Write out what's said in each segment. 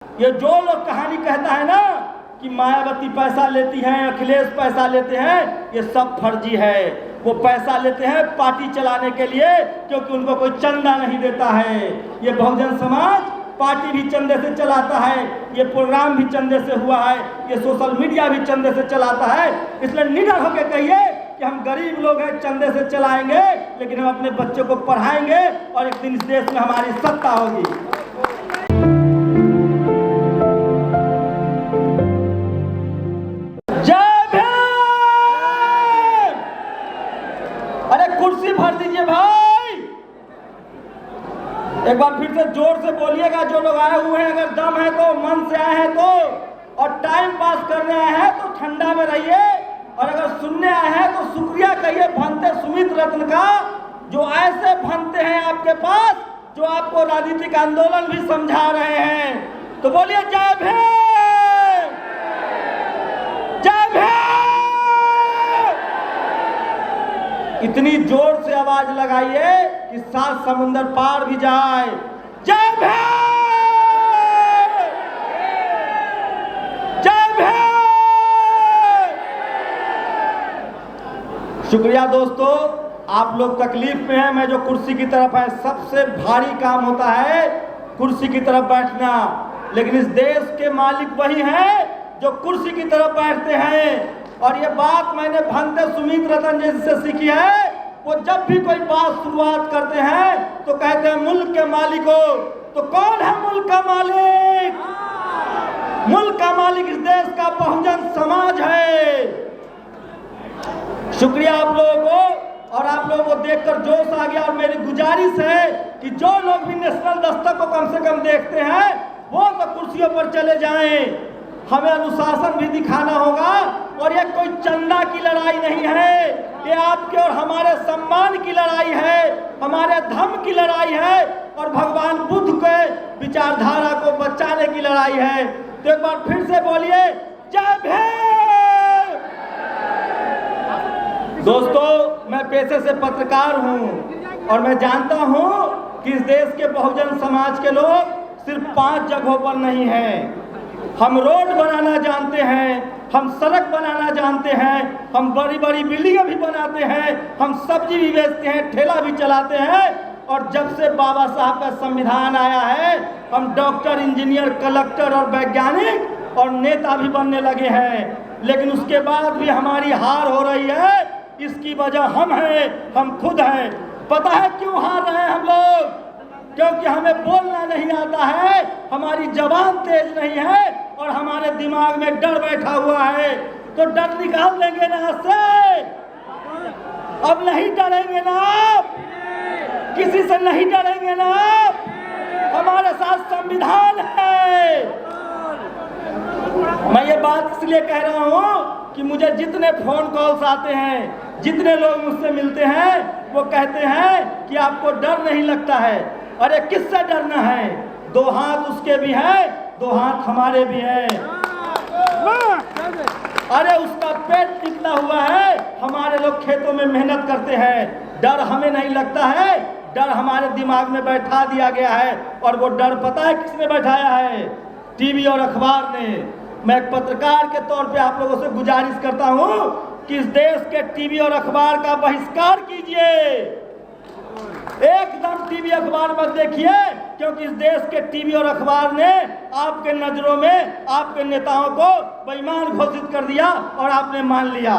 ये जो लोग कहानी कहता है ना कि मायावती पैसा लेती हैं, अखिलेश पैसा लेते हैं, ये सब फर्जी है। वो पैसा लेते हैं पार्टी चलाने के लिए, क्योंकि उनको कोई चंदा नहीं देता है। ये बहुजन समाज पार्टी भी चंदे से चलाता है, ये प्रोग्राम भी चंदे से हुआ है, ये सोशल मीडिया भी चंदे से चलाता है। इसलिए निडर होकर कहिए कि हम गरीब लोग हैं, चंदे से चलाएंगे, लेकिन हम अपने बच्चों को पढ़ाएंगे और एक दिन इस देश में हमारी सत्ता होगी। जय भीम! अरे कुर्सी भर दीजिए भाई, एक बार फिर से जोर से बोलिएगा। जो लोग आए हुए हैं, अगर दम है तो, मन से आए हैं तो, और टाइम पास करने आए हैं तो ठंडा में रहिए, और अगर सुनने आए हैं तो शुक्रिया कहिए भंते सुमित रत्न का, जो ऐसे भंते हैं आपके पास, जो आपको राजनीतिक आंदोलन भी समझा रहे हैं। तो बोलिए जय भीम, जय भीम! इतनी जोर से आवाज लगाइए कि 7 समुंदर पार भी जाए। जय भीम, जय भीम! शुक्रिया दोस्तों, आप लोग तकलीफ में हैं, मैं जो कुर्सी की तरफ है, सबसे भारी काम होता है कुर्सी की तरफ बैठना, लेकिन इस देश के मालिक वही हैं जो कुर्सी की तरफ बैठते हैं। और ये बात मैंने भंते सुमित रतन जी से सीखी है। वो जब भी कोई बात शुरुआत करते हैं तो कहते हैं मुल्क के मालिक हो। तो कौन है मुल्क का मालिक? मुल्क का मालिक इस देश का बहुजन समाज है। शुक्रिया आप लोगों को, और आप लोगों को देखकर जोश आ गया। और मेरी गुजारिश है कि जो लोग भी नेशनल दस्तक को कम से कम देखते हैं, वो तो कुर्सियों पर चले जाएं। हमें अनुशासन भी दिखाना होगा, और ये कोई चंदा की लड़ाई नहीं है, ये आपके और हमारे सम्मान की लड़ाई है, हमारे धर्म की लड़ाई है, और भगवान बुद्ध के विचारधारा को बचाने की लड़ाई है। तो एक बार फिर से बोलिए जय भीम! दोस्तों, मैं पेशे से पत्रकार हूं, और मैं जानता हूं कि इस देश के बहुजन समाज के लोग सिर्फ 5 जगहों पर नहीं हैं। हम रोड बनाना जानते हैं, हम सड़क बनाना जानते हैं, हम बड़ी बड़ी बिल्डिंगें भी बनाते हैं, हम सब्जी भी बेचते हैं, ठेला भी चलाते हैं। और जब से बाबा साहब का संविधान आया है, हम डॉक्टर, इंजीनियर, कलेक्टर और वैज्ञानिक और नेता भी बनने लगे हैं। लेकिन उसके बाद भी हमारी हार हो रही है। इसकी वजह हम हैं, हम खुद हैं। पता है क्यों हार रहे हैं हम लोग? क्योंकि हमें बोलना नहीं आता है, हमारी जबान तेज नहीं है, और हमारे दिमाग में डर बैठा हुआ है। तो डर निकाल देंगे ना से, अब नहीं डरेंगे ना आप, किसी से नहीं डरेंगे ना आप। हमारे साथ संविधान है। मैं ये बात इसलिए कह रहा हूँ कि मुझे जितने फोन कॉल्स आते हैं, जितने लोग मुझसे मिलते हैं, वो कहते हैं कि आपको डर नहीं लगता है। अरे किससे डरना है? 2 हाथ उसके भी हैं, 2 हाथ हमारे भी हैं। अरे उसका पेट निकला हुआ है, हमारे लोग खेतों में मेहनत करते हैं। डर हमें नहीं लगता है, डर हमारे दिमाग में बैठा दिया गया है। और वो डर पता है किसने बैठाया है? टीवी और अखबार ने। मैं एक पत्रकार के तौर पे आप लोगों से गुजारिश करता हूँ कि इस देश के टीवी और अखबार का बहिष्कार कीजिए। एकदम टीवी अखबार मत देखिए, क्योंकि इस देश के टीवी और अखबार ने आपके नजरों में आपके नेताओं को बेईमान घोषित कर दिया, और आपने मान लिया।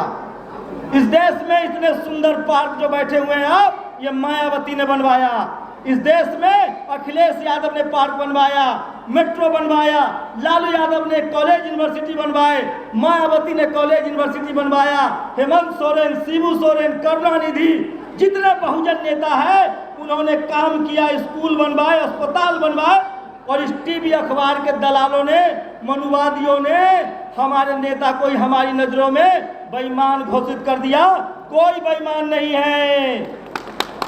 इस देश में इतने सुंदर पार्क जो बैठे हुए हैं आप, ये मायावती ने बनवाया। इस देश में अखिलेश यादव ने पार्क बनवाया, मेट्रो बनवाया, लालू यादव ने कॉलेज यूनिवर्सिटी बनवाए, मायावती ने कॉलेज यूनिवर्सिटी बनवाया, हेमंत सोरेन, शिबू सोरेन, करुणानिधि, जितने बहुजन नेता हैं उन्होंने काम किया, स्कूल बनवाए, अस्पताल बनवाए। और इस टीवी अखबार के दलालों ने, मनुवादियों ने हमारे नेता को हमारी नजरों में बेईमान घोषित कर दिया। कोई बेईमान नहीं है,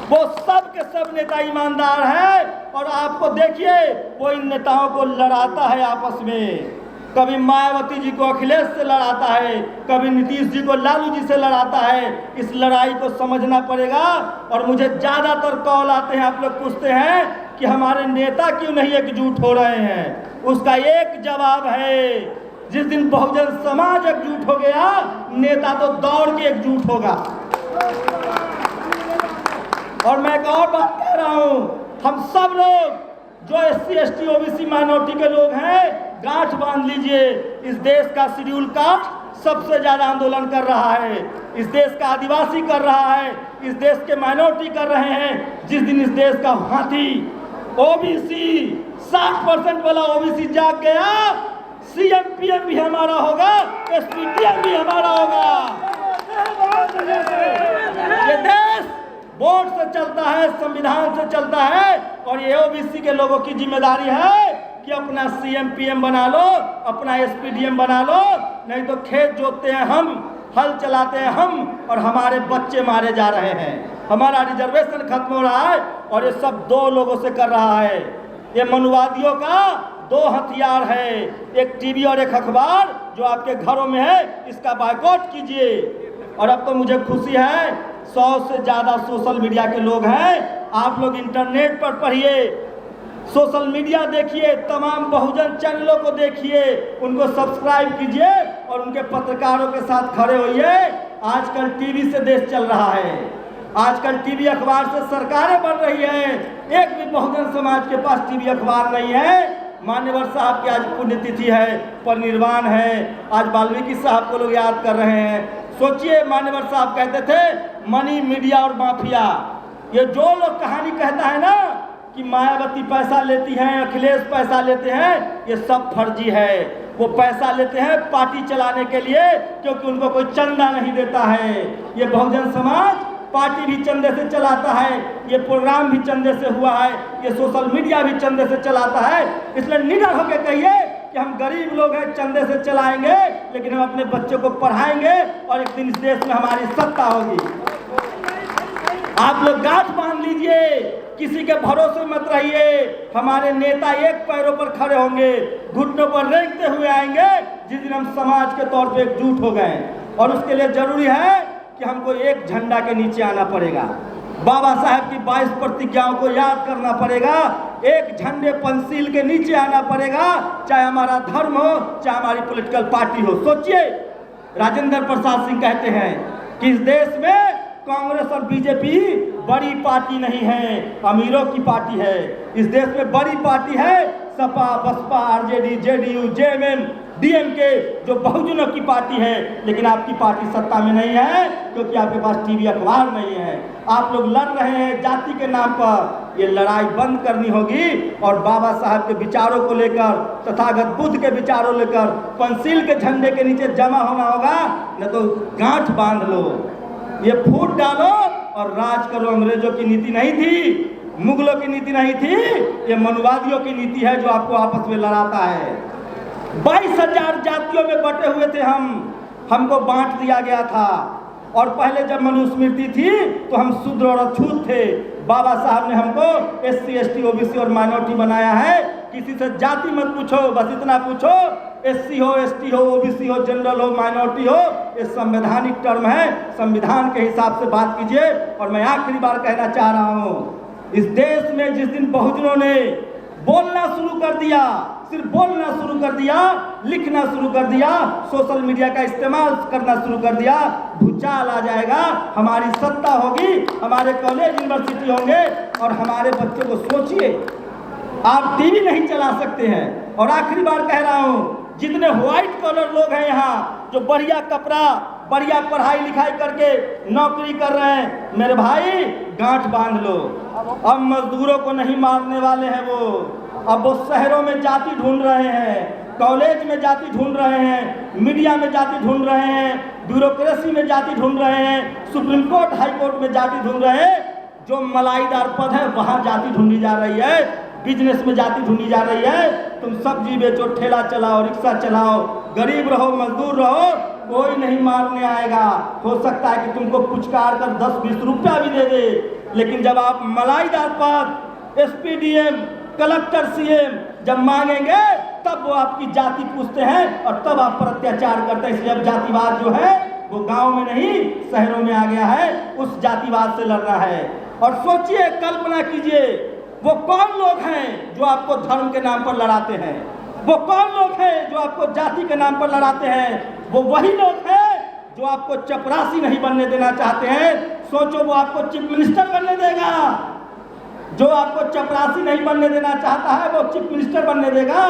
वो सब के सब नेता ईमानदार है। और आपको देखिए, वो इन नेताओं को लड़ाता है आपस में। कभी मायावती जी को अखिलेश से लड़ाता है, कभी नीतीश जी को लालू जी से लड़ाता है। इस लड़ाई को समझना पड़ेगा। और मुझे ज़्यादातर कॉल आते हैं, आप लोग पूछते हैं कि हमारे नेता क्यों नहीं एकजुट हो रहे हैं? उसका एक जवाब है, जिस दिन बहुजन समाज एकजुट हो गया, नेता तो दौड़ के एकजुट होगा। और मैं एक और बात कह रहा हूं, हम सब लोग जो SC ST OBC माइनॉरिटी के लोग हैं, गांठ बांध लीजिए। इस देश का शेड्यूल कास्ट सबसे ज्यादा आंदोलन कर रहा है, इस देश का आदिवासी कर रहा है, इस देश के माइनॉरिटी कर रहे हैं। जिस दिन इस देश का हाथी OBC 60% वाला OBC जाग गया, CM PM भी हमारा होगा, SP DM भी हमारा होगा। ये देश वोट से चलता है, संविधान से चलता है, और ये OBC के लोगों की जिम्मेदारी है कि अपना CM PM बना लो, अपना SP DM बना लो, नहीं तो खेत जोतते हैं हम, हल चलाते हैं हम, और हमारे बच्चे मारे जा रहे हैं, हमारा रिजर्वेशन खत्म हो रहा है, और ये सब दो लोगों से कर रहा है। ये मनुवादियों का दो हथियार है, एक टीवी और एक अखबार जो आपके घरों में है, इसका बायकॉट कीजिए। और अब तो मुझे खुशी है, 100 से ज़्यादा सोशल मीडिया के लोग हैं। आप लोग इंटरनेट पर पढ़िए, सोशल मीडिया देखिए, तमाम बहुजन चैनलों को देखिए, उनको सब्सक्राइब कीजिए और उनके पत्रकारों के साथ खड़े होइए। आजकल टीवी से देश चल रहा है, आजकल टीवी अखबार से सरकारें बन रही हैं। एक भी बहुजन समाज के पास टीवी अखबार नहीं है। मान्यवर साहब की आज पुण्यतिथि है, परिनिर्वाण है, आज वाल्मीकि साहब को लोग याद कर रहे हैं। सोचिए, मान्यवर साहब कहते थे मनी, मीडिया और माफिया, ये जो लोग कहानी कहता है ना कि मायावती पैसा लेती हैं, अखिलेश पैसा लेते हैं, ये सब फर्जी है। वो पैसा लेते हैं पार्टी चलाने के लिए, क्योंकि उनको कोई चंदा नहीं देता है। ये बहुजन समाज पार्टी भी चंदे से चलाता है, ये प्रोग्राम भी चंदे से हुआ है, ये सोशल मीडिया भी चंदे से चलाता है। इसलिए निडर होकर कहिए कि हम गरीब लोग हैं, चंदे से चलाएंगे, लेकिन हम अपने बच्चों को पढ़ाएंगे और एक दिन इस देश में हमारी सत्ता होगी। आप लोग गांठ बांध लीजिए, किसी के भरोसे मत रहिए। हमारे नेता एक पैरों पर खड़े होंगे, घुटनों पर रेंगते हुए आएंगे जिस दिन हम समाज के तौर पे एकजुट हो गए। और उसके लिए जरूरी है कि हमको एक झंडा के नीचे आना पड़ेगा, बाबा साहब की 22 प्रतिज्ञाओं को याद करना पड़ेगा, एक झंडे पंसील के नीचे आना पड़ेगा, चाहे हमारा धर्म हो, चाहे हमारी पॉलिटिकल पार्टी हो। सोचिए, राजेंद्र प्रसाद सिंह कहते हैं कि इस देश में कांग्रेस और बीजेपी बड़ी पार्टी नहीं है, अमीरों की पार्टी है। इस देश में बड़ी पार्टी है Sapa, Basapa, RJD, JDU, JMM, DMK, जो बहुजनों की पार्टी है। लेकिन आपकी पार्टी सत्ता में नहीं है, क्योंकि आपके पास टीवी अखबार नहीं है। आप लोग लड़ रहे हैं जाति के नाम पर। ये लड़ाई बंद करनी होगी और बाबा साहब के विचारों को लेकर, तथागत बुद्ध के विचारों लेकर पंसील के झंडे के नीचे जमा होना होगा, न तो गांठ बांध लो, ये फूट डालो और राज करो। अंग्रेजों की नीति नहीं थी, मुगलों की नीति नहीं थी, ये मनुवादियों की नीति है जो आपको आपस में लड़ाता है। 22,000 जातियों में बटे हुए थे हमको बांट दिया गया था। और पहले जब मनुस्मृति थी तो हम शूद्र और अछूत थे। बाबा साहब ने हमको SC ST OBC और माइनॉरिटी बनाया है। किसी से जाति मत पूछो, बस इतना पूछो, SC हो, ST हो, OBC हो, जनरल हो, माइनॉरिटी हो, ये संवैधानिक टर्म है। संविधान के हिसाब से बात कीजिए। और मैं आखिरी बार कहना चाह रहा हूँ, इस देश में जिस दिन बहुजनों ने बोलना शुरू कर दिया, सिर्फ बोलना शुरू कर दिया, लिखना शुरू कर दिया, सोशल मीडिया का इस्तेमाल करना शुरू कर दिया, भूचाल आ जाएगा। हमारी सत्ता होगी, हमारे कॉलेज यूनिवर्सिटी होंगे और हमारे बच्चों को सोचिए, आप टीवी नहीं चला सकते हैं। और आखिरी बार कह रहा हूँ, जितने व्हाइट कॉलर लोग हैं यहाँ, जो बढ़िया कपड़ा, बढ़िया पढ़ाई लिखाई करके नौकरी कर रहे हैं, मेरे भाई गांठ बांध लो। अब मजदूरों को नहीं मारने वाले हैं वो। अब वो शहरों में जाति ढूंढ रहे हैं, कॉलेज में जाति ढूंढ रहे हैं, मीडिया में जाति ढूंढ रहे हैं, ब्यूरोक्रेसी में जाति ढूंढ रहे हैं, सुप्रीम कोर्ट, हाई कोर्ट में जाति ढूंढ रहे हैं। जो मलाईदार पद है वहाँ जाति ढूंढी जा रही है, बिजनेस में जाति ढूंढी जा रही है। तुम सब्जी बेचो, ठेला चलाओ, रिक्शा चलाओ, गरीब रहो, मजदूर रहो, कोई नहीं मारने आएगा। हो सकता है कि तुमको पुचकार कर 10-20 रुपया भी दे दे, लेकिन जब आप मलाईदार पद, SP DM, कलेक्टर, CM जब मांगेंगे तब वो आपकी जाति पूछते हैं और तब आप पर अत्याचार करते हैं। इसलिए अब जातिवाद जो है वो गांव में नहीं शहरों में आ गया है, उस जातिवाद से लड़ना है। और सोचिए, कल्पना कीजिए, वो कौन लोग हैं जो आपको धर्म के नाम पर लड़ाते हैं? वो कौन लोग हैं जो आपको जाति के नाम पर लड़ाते हैं? वो वही लोग हैं जो आपको चपरासी नहीं बनने देना चाहते हैं। सोचो, वो आपको चीफ मिनिस्टर बनने देगा? जो आपको चपरासी नहीं बनने देना चाहता है वो चीफ मिनिस्टर बनने देगा,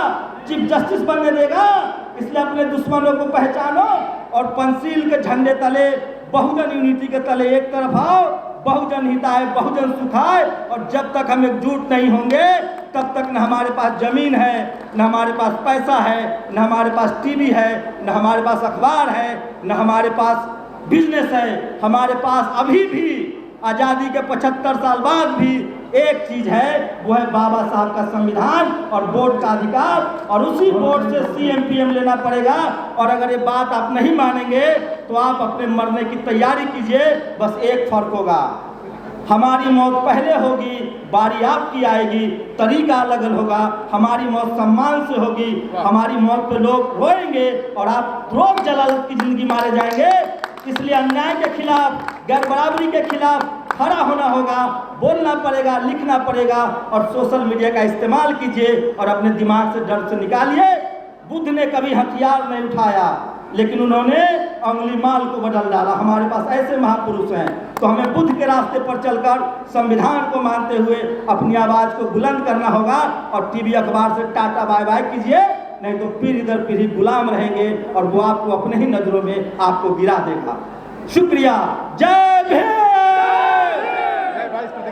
चीफ जस्टिस बनने देगा? इसलिए अपने दुश्मनों को पहचानो और पंचशील के झंडे तले, बहुजन यूनिटी के तले एक तरफ आओ। बहुजन हिताय बहुजन सुखाय। और जब तक हम एकजुट नहीं होंगे तब तक न हमारे पास जमीन है, न हमारे पास पैसा है, न हमारे पास टीवी है, न हमारे पास अखबार है, न हमारे पास बिजनेस है। हमारे पास अभी भी आज़ादी के 75 साल बाद भी एक चीज़ है, वो है बाबा साहब का संविधान और वोट का अधिकार। और उसी वोट से सीएम पीएम लेना पड़ेगा। और अगर ये बात आप नहीं मानेंगे तो आप अपने मरने की तैयारी कीजिए। बस एक फर्क होगा, हमारी मौत पहले होगी, बारी आपकी आएगी, तरीका अलग अलग होगा। हमारी मौत सम्मान से होगी, हमारी मौत पे लोग रोएंगे और आप रोक जलालत की जिंदगी मारे जाएंगे। इसलिए अन्याय के खिलाफ, गैर बराबरी के खिलाफ खड़ा होना होगा, बोलना पड़ेगा, लिखना पड़ेगा। और सोशल मीडिया का इस्तेमाल कीजिए और अपने दिमाग से डर से निकालिए। बुद्ध ने कभी हथियार नहीं उठाया, लेकिन उन्होंने अंगुली माल को बदल डाला। हमारे पास ऐसे महापुरुष हैं, तो हमें बुद्ध के रास्ते पर चलकर संविधान को मानते हुए अपनी आवाज़ को बुलंद करना होगा। और टीवी अखबार से टाटा बाय बाय कीजिए, नहीं तो पीढ़ी दर पीढ़ी गुलाम रहेंगे और वो आपको अपने ही नजरों में आपको गिरा देगा। शुक्रिया। जय भीम।